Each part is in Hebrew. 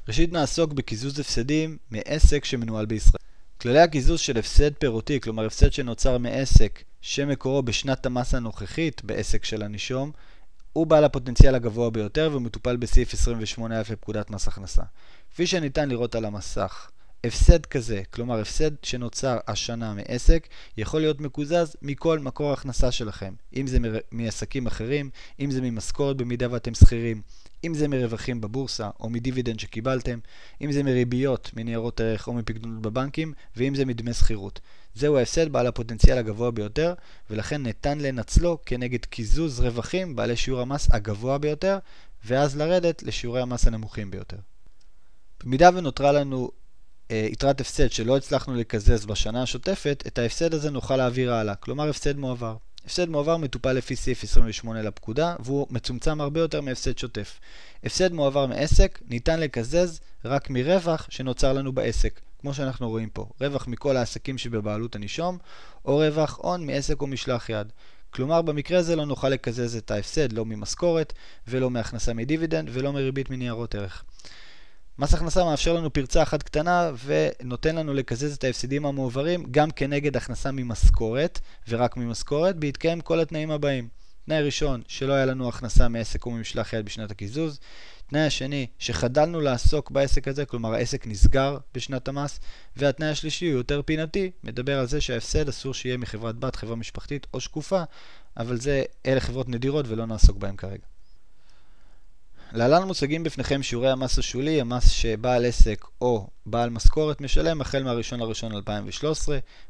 ראשית נעסוק בקיזוז הפסדים מעסק שמנוהל בישראל. כללי הקיזוז של הפסד פירותי, כלומר הפסד שנוצר מעסק שמקורו בשנת המס הנוכחית בעסק של הנישום, הוא בעל הפוטנציאל הגבוה ביותר ומטופל בסעיף 28א לפקודת מס הכנסה. כפי שניתן לראות על המסך, הפסד כזה, כלומר הפסד שנוצר השנה מעסק, יכול להיות מקוזז מכל מקור הכנסה שלכם. אם זה מעסקים אחרים, אם זה ממשכורת במידה ואתם שכירים, אם זה מרווחים בבורסה או מדיבידנד שקיבלתם, אם זה מריביות, מניירות ערך או מפקדונות בבנקים, ואם זה מדמי שכירות. זהו ההפסד בעל הפוטנציאל הגבוה ביותר, ולכן ניתן לנצלו כנגד קיזוז רווחים בעלי שיעור המס הגבוה ביותר, ואז לרדת לשיעורי המס הנמוכים ביותר. במידה ונותרה לנו יתרת הפסד שלא הצלחנו לקזז בשנה השוטפת, את ההפסד הזה נוכל להעביר הלאה, כלומר הפסד מועבר. הפסד מועבר מטופל לפי סעיף 28 לפקודה, והוא מצומצם הרבה יותר מהפסד שוטף. הפסד מועבר מעסק ניתן לקזז רק מרווח שנוצר לנו בעסק, כמו שאנחנו רואים פה, רווח מכל העסקים שבבעלות הנישום, או רווח הון מעסק או משלח יד. כלומר, במקרה הזה לא נוכל לקזז את ההפסד לא ממשכורת, ולא מהכנסה מדיבידנד, ולא מריבית מניירות ערך. מס הכנסה מאפשר לנו פרצה אחת קטנה ונותן לנו לקזז את ההפסדים המועברים גם כנגד הכנסה ממשכורת ורק ממשכורת, בהתקיים כל התנאים הבאים. תנאי ראשון, שלא היה לנו הכנסה מעסק או ממשלח יד בשנת הקיזוז. תנאי השני, שחדלנו לעסוק בעסק הזה, כלומר העסק נסגר בשנת המס. והתנאי השלישי הוא יותר פינתי, מדבר על זה שההפסד אסור שיהיה מחברת בת, חברה משפחתית או שקופה, אבל אלה חברות נדירות ולא נעסוק בהם כרגע. להלן מוצגים בפניכם שיעורי המס השולי, המס שבעל עסק או בעל משכורת משלם החל מה-1/1/2013.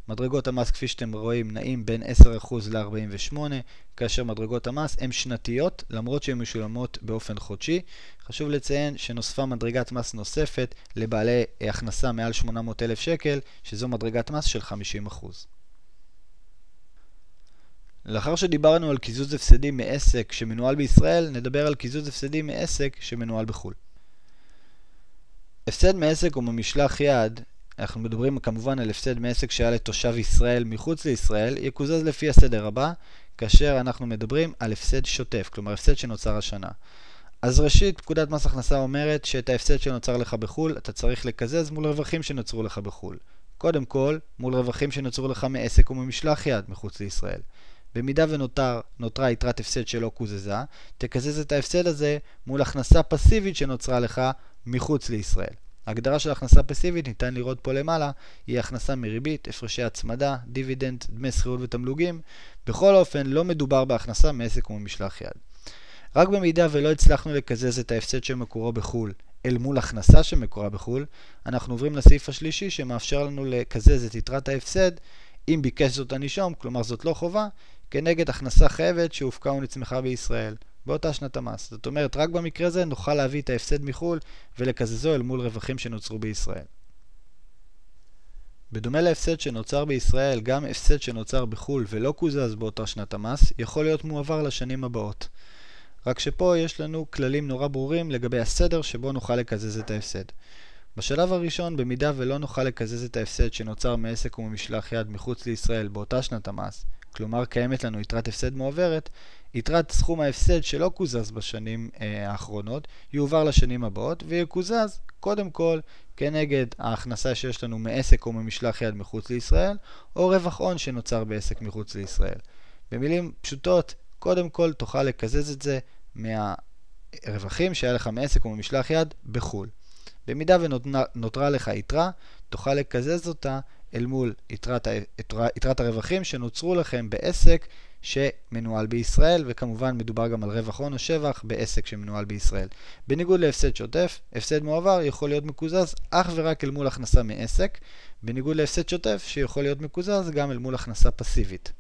מדרגות המס כפי שאתם רואים נעים בין 10% ל-48%, כאשר מדרגות המס הן שנתיות למרות שהן משולמות באופן חודשי. חשוב לציין שנוספה מדרגת מס נוספת לבעלי הכנסה מעל 800,000 שקל, שזו מדרגת מס של 50%. לאחר שדיברנו על קיזוז הפסדים מעסק שמנוהל בישראל, נדבר על קיזוז הפסדים מעסק שמנוהל בחו"ל. הפסד מעסק או ממשלח יד, אנחנו מדברים כמובן על הפסד מעסק שהיה לתושב ישראל מחוץ לישראל, יקוזז לפי הסדר הבא, כאשר אנחנו מדברים על הפסד שוטף, כלומר הפסד שנוצר השנה. אז ראשית, פקודת מס הכנסה אומרת שאת ההפסד שנוצר לך בחו"ל, אתה צריך לקזז מול רווחים שנוצרו לך בחו"ל. קודם כל, מול רווחים שנוצרו לך מעסק או ממשלח יד מחוץ לישראל. במידה ונותרה יתרת הפסד שלא קוזזה, תקזז את ההפסד הזה מול הכנסה פסיבית שנוצרה לך מחוץ לישראל. ההגדרה של הכנסה פסיבית, ניתן לראות פה למעלה, היא הכנסה מריבית, הפרשי הצמדה, דיבידנד, דמי שכירות ותמלוגים. בכל אופן, לא מדובר בהכנסה מעסק ומשלח יד. רק במידה ולא הצלחנו לקזז את ההפסד שמקורו בחו"ל אל מול הכנסה שמקורה בחו"ל, אנחנו עוברים לסעיף השלישי שמאפשר לנו לקזז את יתרת ההפסד אם ביקש זאת הנישום, כלומר זאת לא חובה, כנגד הכנסה חייבת שהופקה ונצמחה בישראל באותה שנת המס. זאת אומרת, רק במקרה הזה נוכל להביא את ההפסד מחו"ל ולקזזו אל מול רווחים שנוצרו בישראל. בדומה להפסד שנוצר בישראל, גם הפסד שנוצר בחו"ל ולא קוזז באותה שנת המס יכול להיות מועבר לשנים הבאות. רק שפה יש לנו כללים נורא ברורים לגבי הסדר שבו נוכל לקזז את ההפסד. בשלב הראשון, במידה ולא נוכל לקזז את ההפסד שנוצר מעסק ומשלח יד מחוץ לישראל באותה שנת המס, כלומר קיימת לנו יתרת הפסד מועברת, יתרת סכום ההפסד שלא קוזז בשנים האחרונות יועבר לשנים הבאות ויקוזז קודם כל כנגד ההכנסה שיש לנו מעסק או ממשלח יד מחוץ לישראל או רווח הון שנוצר בעסק מחוץ לישראל. במילים פשוטות, קודם כל תוכל לקזז את זה מהרווחים שהיה לך מעסק או ממשלח יד בחו"ל. במידה ונותרה לך יתרה, תוכל לקזז אותה אל מול יתרת הרווחים שנוצרו לכם בעסק שמנוהל בישראל, וכמובן מדובר גם על רווח הון או שבח בעסק שמנוהל בישראל. בניגוד להפסד שוטף, הפסד מועבר יכול להיות מקוזז אך ורק אל מול הכנסה מעסק, בניגוד להפסד שוטף שיכול להיות מקוזז גם אל מול הכנסה פסיבית.